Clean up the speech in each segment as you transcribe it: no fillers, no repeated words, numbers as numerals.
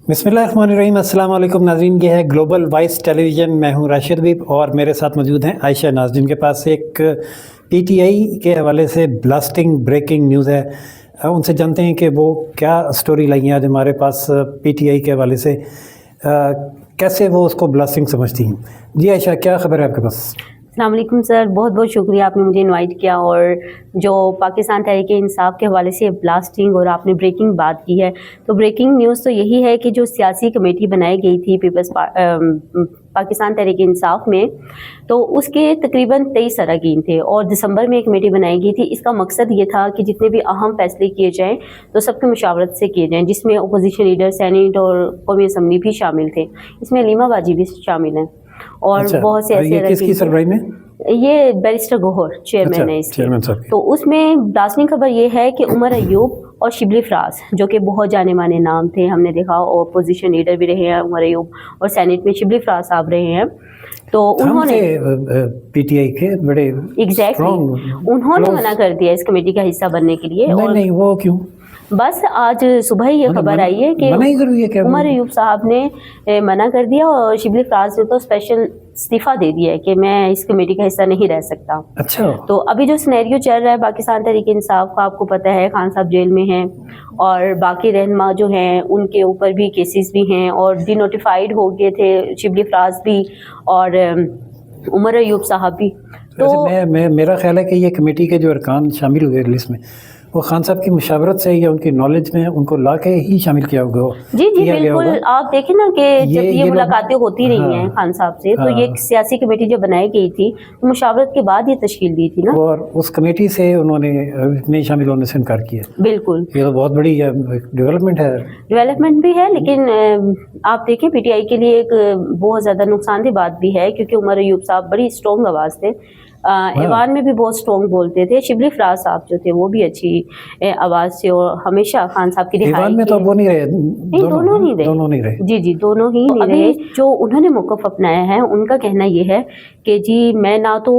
बिस्मिल्लाहिर्रहमानिर्रहीम। अस्सलाम वालेकुम नाज़रीन, ये है ग्लोबल वॉइस टेलीविज़न। मैं हूँ राशिद हबीब और मेरे साथ मौजूद हैं आयशा नाज़, जिनके पास एक पीटीआई के हवाले से ब्लास्टिंग ब्रेकिंग न्यूज़ है। उनसे जानते हैं कि वो क्या स्टोरी लाई हैं आज हमारे पास पीटीआई के हवाले से, कैसे वो उसको ब्लास्टिंग समझती हैं। जी आयशा, क्या खबर है आपके पास? अस्सलाम वालेकुम सर, बहुत बहुत शुक्रिया आपने मुझे इनवाइट किया और जो पाकिस्तान तहरीक इंसाफ के हवाले से ब्लास्टिंग और आपने ब्रेकिंग बात की है, तो ब्रेकिंग न्यूज़ तो यही है कि जो सियासी कमेटी बनाई गई थी पाकिस्तान तहरीक इंसाफ में, तो उसके तकरीबन 23 अरकान थे और दिसंबर में एक कमेटी बनाई गई थी। इसका मकसद ये था कि जितने भी अहम फैसले किए जाएँ तो सबकी मुशावरत से किए जाएँ, जिसमें अपोजिशन लीडर, सेनेट और कौमी असम्बली भी शामिल थे। इसमें अलीमा बाजी भी शामिल हैं और बहुत से ऐसे। किसकी सरबराही में? ये बैरिस्टर गोहर चेयरमैन है इसके। तो उसमें दासनी खबर ये है कि उमर अयूब और शिबली फराज, जो कि बहुत जाने माने नाम थे, हमने देखा और अपोजिशन लीडर भी रहे हैं उमर अयूब, और सेनेट में शिबली फराज साहब रहे हैं। तो उन्होंने पीटीआई के बड़े उन्होंने मना कर दिया इस कमेटी का हिस्सा बनने के लिए। नहीं, वो क्यों? बस आज सुबह ही ये खबर आई है कि उमर अयूब साहब ने मना कर दिया और शिबली फराज ने तो स्पेशल इस्तीफा दे दिया है कि मैं इस कमेटी का हिस्सा नहीं रह सकता। अच्छा। तो अभी जो सिनेरियो चल रहा है पाकिस्तान तहरीक इंसाफ का, आपको पता है खान साहब जेल में हैं और बाकी रहनुमा जो हैं उनके ऊपर भी केसेस भी हैं और डिनोटिफाइड हो गए थे शिबली फराज भी और उमर अयूब साहब भी। तो मेरा ख्याल है कि ये कमेटी के जो अरकान शामिल हुए लिस्ट में, वो खान साहब की मुशावरत से या उनकी नॉलेज में उनको ला के ही शामिल किया होगा। जी बिल्कुल। आप देखें ना कि जब ये मुलाकातें होती रही हैं खान साहब से, तो ये सियासी कमेटी जो बनाई गई थी तो मुशावरत के बाद ये तश्कील दी थी ना, और उस कमेटी से उन्होंने नहीं शामिल होने से इनकार किया। बिल्कुल, ये तो बहुत बड़ी डेवलपमेंट है। डेवलपमेंट भी है, लेकिन आप देखें पीटीआई के लिए एक बहुत ज़्यादा नुकसानदेह बात भी है, क्योंकि उमर अयूब साहब बड़ी स्ट्रॉन्ग आवाज़ थे, ईवान में भी बहुत स्ट्रॉन्ग बोलते थे। शिबली फराज साहब जो थे वो भी अच्छी आवाज़ से और हमेशा खान साहब की रिहाई में तो वो नहीं रहे, दोनों नहीं रहे। जी दोनों ही नहीं रहे। जो उन्होंने मौक़िफ़ अपनाया है, उनका कहना ये है कि जी मैं ना तो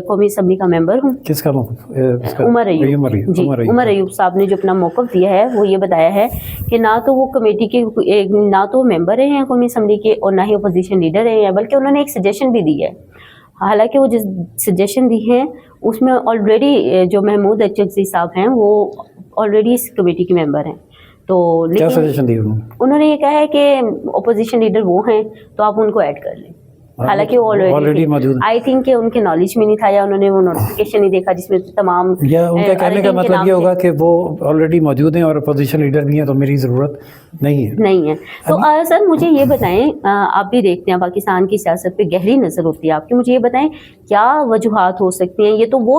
कौमी असम्बली का मेंबर हूँ। किसका मौक़िफ़? उमर अयूब साहब ने जो अपना मौक़िफ़ दिया है वो ये बताया है कि ना तो वो कमेटी के ना तो मेंबर रहे हैं कौमी असम्बली के और ना ही अपोजिशन लीडर रहे हैं, बल्कि उन्होंने एक सजेशन भी दी है। हालांकि वो जिस सजेशन दी है उसमें ऑलरेडी जो महमूद अचकज़ई साहब हैं वो ऑलरेडी इस कमेटी के मेंबर हैं। तो क्या सजेशन दी उन्होंने ये कहा है कि अपोजिशन लीडर वो हैं तो आप उनको ऐड कर लें। हालांकि वो ऑलरेडी मौजूद, आई थिंक कि उनके नॉलेज में नहीं था या उन्होंने वो नोटिफिकेशन नहीं देखा जिसमें तमाम, या उनका कहने का मतलब ये होगा कि वो ऑलरेडी मौजूद हैं और अपोजिशन लीडर भी हैं तो मेरी ज़रूरत नहीं है। तो सर मुझे ये बताएं, आप भी देखते हैं पाकिस्तान की सियासत पे गहरी नज़र होती है आपकी, मुझे ये बताएं क्या वजूहात हो सकती हैं? ये तो वो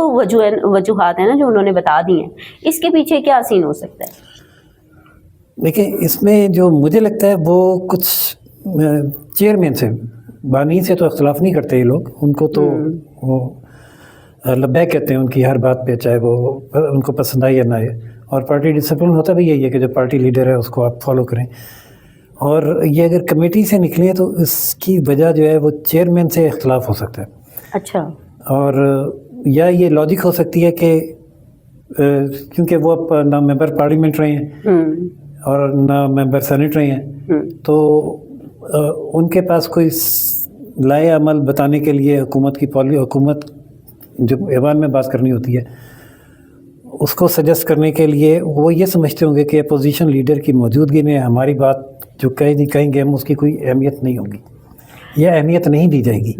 वजूहात हैं ना जो उन्होंने बता दी हैं, इसके पीछे क्या सीन हो सकता है? देखिए, इसमें जो मुझे लगता है वो कुछ चेयरमैन से, बानी से तो इख्तलाफ नहीं करते ये लोग, उनको तो वो लब्बैक कहते हैं उनकी हर बात पे, चाहे वो उनको पसंद आए या ना आए। और पार्टी डिसिप्लिन होता भी यही है कि जो पार्टी लीडर है उसको आप फॉलो करें। और ये अगर कमेटी से निकले तो इसकी वजह जो है वो चेयरमैन से इख्तलाफ हो सकता है। अच्छा। और या ये लॉजिक हो सकती है कि क्योंकि वो अब ना मेंबर पार्लियामेंट रहे हैं और ना मेंबर सेनेट रहे हैं, तो उनके पास कोई लाए अमल बताने के लिए हुकूमत जो ऐवान में बात करनी होती है उसको सजेस्ट करने के लिए वो ये समझते होंगे कि अपोजिशन लीडर की मौजूदगी में हमारी बात जो कहेंगे हम उसकी कोई अहमियत नहीं होगी या अहमियत नहीं दी जाएगी।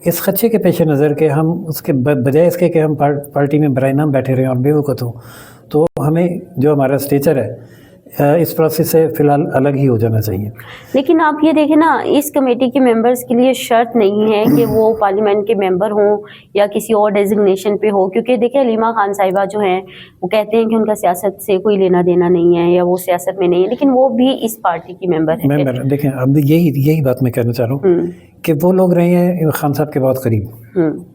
इस खदशे के पेश नज़र के हम उसके बजाय इसके कि हम पार्टी में बराए नाम बैठे रहें और बेवकूफ़ हों, तो हमें जो हमारा स्टेचर है इस प्रोसेस से फ़िलहाल अलग ही हो जाना चाहिए। लेकिन आप ये देखें ना, इस कमेटी के मेंबर्स के लिए शर्त नहीं है कि वो पार्लियामेंट के मेंबर हों या किसी और डेजिग्नेशन पे हो, क्योंकि देखिए अलीमा खान साहिबा जो हैं वो कहते हैं कि उनका सियासत से कोई लेना देना नहीं है या वो सियासत में नहीं है, लेकिन वो भी इस पार्टी की मेंबर है। देखें, अब यही बात मैं कहना चाह रहा हूँ कि वो लोग रहे हैं खान साहब के बहुत करीब,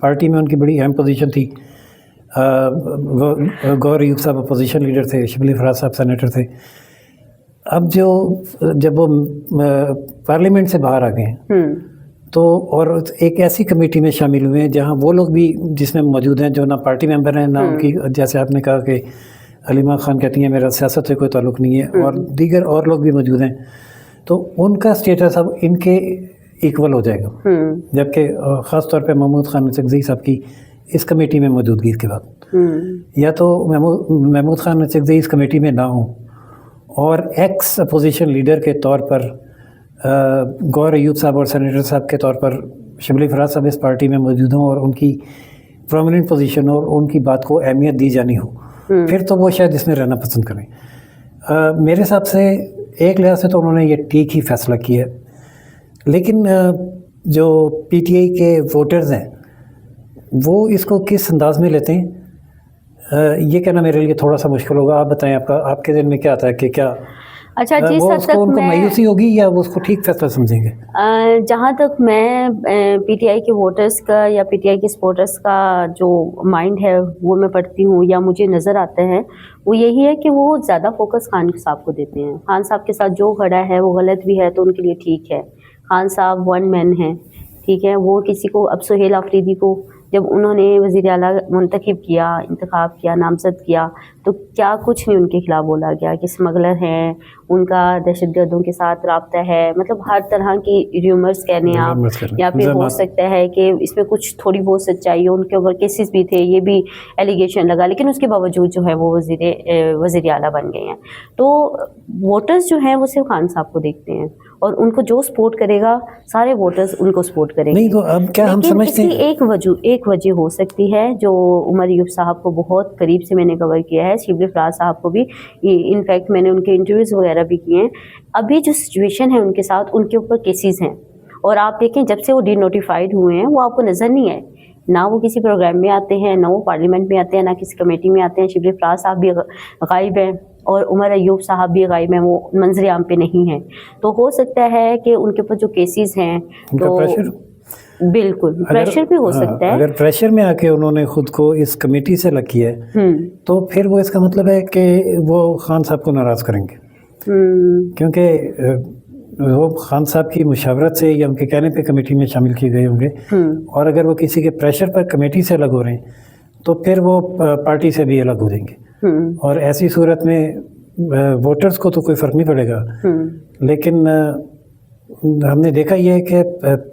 पार्टी में उनकी बड़ी अहम पोजीशन थी। गौहर अयूब साहब अपोजिशन लीडर थे, शिबली फराज साहब सेनेटर थे। अब जब वो पार्लियामेंट से बाहर आ गए हैं तो और एक ऐसी कमेटी में शामिल हुए हैं जहां वो लोग भी जिसमें मौजूद हैं जो ना पार्टी मेंबर हैं ना उनकी, जैसे आपने कहा कि अलीमा खान कहती हैं मेरा सियासत से कोई ताल्लुक़ नहीं है, और दीगर और लोग भी मौजूद हैं تو ان کا اسٹیٹس اب ان کے ایکول ہو جائے گا، جبکہ خاص طور پہ محمود خان اچکزئی صاحب کی اس کمیٹی میں موجودگی کے بعد یا تو محمود خان اچکزئی اس کمیٹی میں نہ ہوں اور ایکس اپوزیشن لیڈر کے طور پر گور ایوب صاحب اور سینیٹر صاحب کے طور پر شبلی فراز صاحب اس پارٹی میں موجود ہوں اور ان کی پرومیننٹ پوزیشن اور ان کی بات کو اہمیت دی جانی ہو، پھر تو وہ شاید اس میں رہنا پسند کریں۔ میرے حساب سے ایک لحاظ سے تو انہوں نے یہ ٹھیک ہی فیصلہ کیا ہے، لیکن جو پی ٹی آئی کے ووٹرز ہیں وہ اس کو کس انداز میں لیتے ہیں یہ کہنا میرے لیے تھوڑا سا مشکل ہوگا۔ آپ بتائیں، آپ کے ذہن میں کیا آتا ہے کہ کیا اچھا جس وہ حد اس کو تک ان کو میں مایوسی ہوگی یا وہ اس کو ٹھیک فیصلہ سمجھیں گے؟ جہاں تک میں پی ٹی آئی کے ووٹرز کا یا پی ٹی آئی کے سپورٹرز کا جو مائنڈ ہے وہ میں پڑھتی ہوں یا مجھے نظر آتا ہے، وہ یہی ہے کہ وہ زیادہ فوکس خان صاحب کو دیتے ہیں۔ خان صاحب کے ساتھ جو کھڑا ہے وہ غلط بھی ہے تو ان کے لیے ٹھیک ہے، خان صاحب ون مین ہیں، ٹھیک ہے۔ وہ کسی کو اب سہیل آفریدی کو جب انہوں نے وزیر اعلیٰ منتخب کیا، انتخاب کیا، نامزد کیا، تو کیا کچھ نہیں ان کے خلاف بولا گیا کہ اسمگلر ہیں، ان کا دہشت گردوں کے ساتھ رابطہ ہے، مطلب ہر طرح کی ریومرز کہنے آپ، یا پھر ہو سکتا ہے کہ اس میں کچھ تھوڑی بہت سچائی ہو، ان کے اوپر کیسز بھی تھے، یہ بھی ایلیگیشن لگا، لیکن اس کے باوجود جو ہے وہ وزیر اعلیٰ بن گئے ہیں۔ تو ووٹرز جو ہیں وہ صرف خان صاحب کو دیکھتے ہیں اور ان کو جو سپورٹ کرے گا سارے ووٹرز ان کو سپورٹ کریں گے۔ نہیں تو اب کیا ہم سمجھتے ہیں ایک وجہ ہو سکتی ہے جو عمر ایوب صاحب کو بہت قریب سے میں نے کور کیا ہے، شبلی فراز صاحب کو بھی، انفیکٹ میں نے ان کے انٹرویوز وغیرہ بھی کیے ہیں۔ ابھی جو سچویشن ہے ان کے ساتھ، ان کے اوپر کیسز ہیں اور آپ دیکھیں جب سے وہ ڈی نوٹیفائڈ ہوئے ہیں وہ آپ کو نظر نہیں آئے، نہ وہ کسی پروگرام میں آتے ہیں، نہ وہ پارلیمنٹ میں آتے ہیں، نہ کسی کمیٹی میں آتے ہیں۔ شبلی فراز صاحب بھی غائب ہیں اور عمر ایوب صاحب بھی غائب ہیں، وہ منظر عام پہ نہیں ہیں۔ تو ہو سکتا ہے کہ ان کے اوپر جو کیسز ہیں تو بالکل پریشر بھی ہو سکتا ہے۔ اگر پریشر میں آ کے انہوں نے خود کو اس کمیٹی سے الگ کیا ہے تو پھر وہ اس کا مطلب ہے کہ وہ خان صاحب کو ناراض کریں گے، کیونکہ وہ خان صاحب کی مشاورت سے یا ان کے کہنے پہ کمیٹی میں شامل کیے گئے ہوں گے، اور اگر وہ کسی کے پریشر پر کمیٹی سے الگ ہو رہے ہیں تو پھر وہ پارٹی سے بھی الگ ہو جائیں گے، اور ایسی صورت میں ووٹرز کو تو کوئی فرق نہیں پڑے گا۔ لیکن ہم نے دیکھا یہ ہے کہ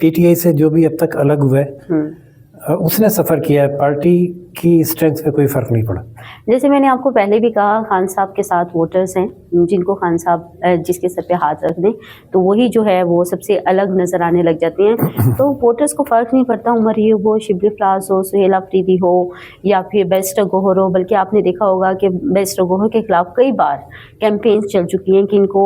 پی ٹی آئی سے جو بھی اب تک الگ ہوا ہے اس نے سفر کیا ہے، پارٹی کی اسٹرینتھ پہ کوئی فرق نہیں پڑا۔ جیسے میں نے آپ کو پہلے بھی کہا، خان صاحب کے ساتھ ووٹرز ہیں جن کو خان صاحب جس کے سر پہ ہاتھ رکھ دیں تو وہی جو ہے وہ سب سے الگ نظر آنے لگ جاتے ہیں۔ تو ووٹرز کو فرق نہیں پڑتا عمر ایوب ہو، شبلی فراز ہو، سہیل آفریدی ہو یا پھر بیرسٹر گوہر ہو، بلکہ آپ نے دیکھا ہوگا کہ بیرسٹر گوہر کے خلاف کئی بار کیمپینز چل چکی ہیں کہ ان کو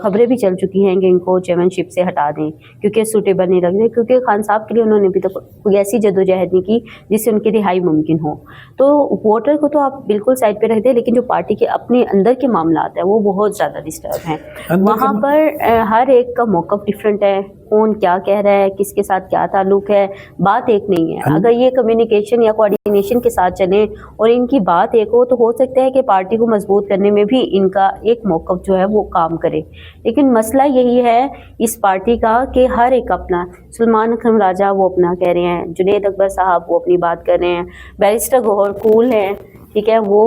خبریں بھی چل چکی ہیں کہ ان کو چیئرمین شپ سے ہٹا دیں کیونکہ سوٹیبل نہیں لگ رہے، کیونکہ خان صاحب کے لیے انہوں نے ابھی تک کوئی ایسی جدوجہد نہیں کی جس سے ان کی رہائی ممکن ہو۔ تو ووٹر کو تو آپ بالکل سائڈ پہ رکھ دیں، لیکن جو پارٹی کے اپنے اندر کے معاملات ہیں وہ بہت زیادہ ڈسٹرب ہیں۔ وہاں پر ہر ایک کا موقف ڈفرینٹ ہے، کون کیا کہہ رہا ہے، کس کے ساتھ کیا تعلق ہے، بات ایک نہیں ہے۔ اگر یہ کمیونیکیشن یا کوآرڈینیشن کے ساتھ چلیں اور ان کی بات ایک ہو تو ہو سکتا ہے کہ پارٹی کو مضبوط کرنے میں بھی ان کا ایک موقف جو ہے وہ کام کرے، لیکن مسئلہ یہی ہے اس پارٹی کا کہ ہر ایک اپنا، سلمان اکرم راجہ وہ اپنا کہہ رہے ہیں، جنید اکبر صاحب وہ اپنی بات کر رہے ہیں، بیرسٹر گوہر کول ہیں، ٹھیک ہے، وہ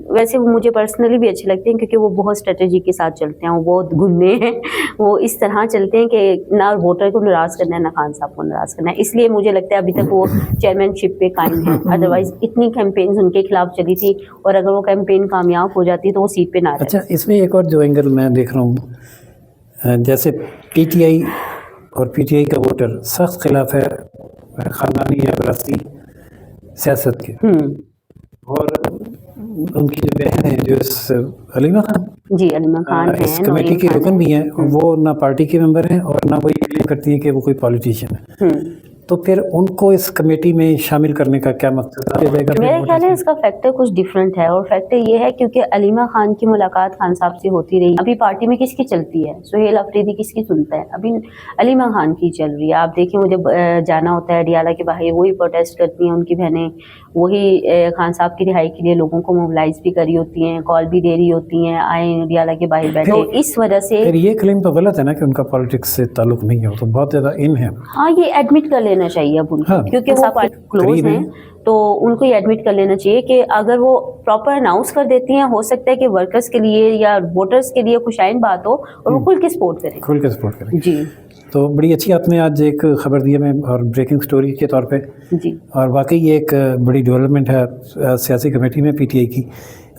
ویسے وہ مجھے پرسنلی بھی اچھے لگتے ہیں کیونکہ وہ بہت اسٹریٹجی کے ساتھ چلتے ہیں، وہ بہت گھنے ہیں، وہ اس طرح چلتے ہیں کہ نہ ووٹر کو ناراض کرنا ہے نہ خان صاحب کو ناراض کرنا ہے، اس لیے مجھے لگتا ہے ابھی تک وہ چیئرمین شپ پہ قائم ہیں۔ ادروائز اتنی کیمپینز ان کے خلاف چلی تھی اور اگر وہ کیمپین کامیاب ہو جاتی تو وہ سیٹ پہ نہ رہتے۔ اچھا، اس میں ایک اور جو اینگل میں دیکھ رہا ہوں، جیسے پی ٹی آئی اور پی ٹی آئی کا ووٹر سخت خلاف ہے خاندانی یا وراثتی سیاست کے، اور ان کی جو بہن ہے جو علیمہ خان، جی علیمہ خان ہیں، اس کمیٹی کی رکن بھی ہیں، وہ نہ پارٹی کے ممبر ہیں اور نہ وہ یہ کلیم کرتی ہیں کہ وہ کوئی پالیٹیشین ہے، تو پھر ان کو اس کمیٹی میں شامل کرنے کا کیا مقصد ہے؟ میرے خیال ہے اس کا فیکٹر کچھ ڈفرینٹ ہے، اور فیکٹر یہ ہے کیونکہ علیمہ خان کی ملاقات خان صاحب سے ہوتی رہی، ابھی پارٹی میں کس کی چلتی ہے؟ سہیل آفریدی کس کی سنتا ہے؟ ابھی علیمہ خان کی چل رہی ہے۔ آپ دیکھیں مجھے جانا ہوتا ہے ڈیالہ کے باہر، وہی پروٹیسٹ کرتی ہیں ان کی بہنیں، وہی خان صاحب کی رہائی کے لیے لوگوں کو موبلائز بھی کری ہوتی ہیں، کال بھی دے رہی ہوتی ہیں، آئیں ڈیالہ کے باہر بیٹھے۔ اس وجہ سے یہ کلیم تو غلط ہے نا کہ ان کا پالیٹکس سے تعلق نہیں ہے، تو بہت زیادہ ان ہے۔ ہاں، یہ ایڈمٹ کر लेना चाहिए अब उनको, हाँ, क्योंकि वो क्लोज करीब हैं, तो उनको ये एडमिट कर लेना चाहिए कि अगर वो प्रॉपर अनाउंस कर देती हैं, हो सकता है कि वर्कर्स के लिए या वोटर्स के लिए खुशाइन बात हो और वो खुल के सपोर्ट करें। खुल के सपोर्ट करें जी तो बड़ी अच्छी आपने आज एक खबर दी हमें और ब्रेकिंग स्टोरी के तौर पे, जी और वाकई ये एक बड़ी डेवलपमेंट है सियासी कमेटी में पीटीआई की।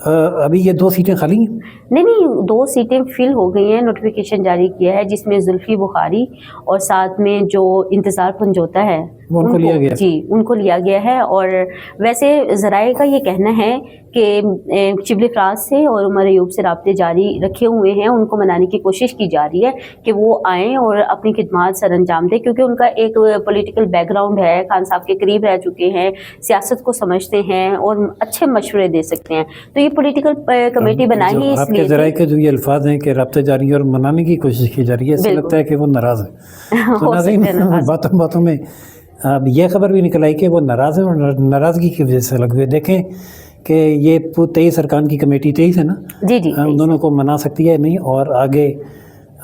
अभी ये 2 सीटें खाली हैं। नहीं 2 सीटें फिल हो गई हैं, नोटिफिकेशन जारी किया है जिसमें जुल्फी बुखारी और साथ में जो इंतज़ार पंजोता है उनको लिया गया। जी उनको लिया गया है। और वैसे ज़राए का ये कहना है कि शिबली फराज से और उमर अयूब से राब्ते जारी रखे हुए हैं, उनको मनाने की कोशिश की जा रही है कि वो आएँ और अपनी खिदमात सर अंजाम दें, क्योंकि उनका एक पॉलिटिकल बैकग्राउंड है, खान साहब के करीब रह चुके हैं, सियासत को समझते हैं और अच्छे मशवरे दे सकते हैं। तो ये पॉलिटिकल कमेटी बनाई ही आपके इसलिए ज़राए के जो ये अल्फाज हैं कि राब्ते जारी है और मनाने की कोशिश की जा रही है, ऐसा लगता है कि वो नाराज़ है। तो नाज़रीन, बातों बातों में अब ये खबर भी निकल आई कि वो नाराज़ है और नाराज़गी की वजह से लगे हुए। देखें कि ये 23 अरकान की कमेटी 23 है ना, जी जी उन दोनों को मना सकती है नहीं, और आगे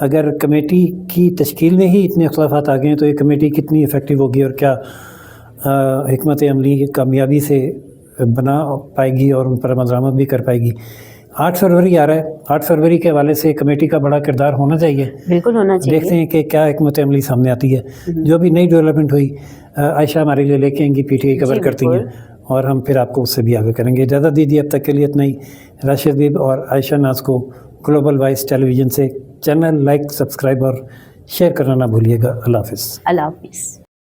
अगर कमेटी की तश्कील में ही इतने इख्तलाफात आ गए हैं तो ये कमेटी कितनी इफ़ेक्टिव होगी और क्या हिकमत अमली कामयाबी से बना पाएगी और उन पर मज़ामत भी कर पाएगी। 8 फरवरी आ रहा है, 8 फरवरी के हवाले से कमेटी का बड़ा किरदार होना चाहिए, बिल्कुल होना चाहिए। देखते हैं कि क्या हिकमत अमली सामने आती है। जो भी नई डेवलपमेंट हुई आयशा हमारे लिए लेके आएंगी, पीटीआई कवर करती हैं और हम फिर आपको उससे भी आगे करेंगे। इजाज़त दीजिए, अब तक के लिए इतना ही। राशिद बीब और आयशा नाज को ग्लोबल वॉइस टेलीविज़न से चैनल लाइक, सब्सक्राइब और शेयर करना ना भूलिएगा। अल्लाह हाफ़िज़। अल्लाह हाफ़िज़।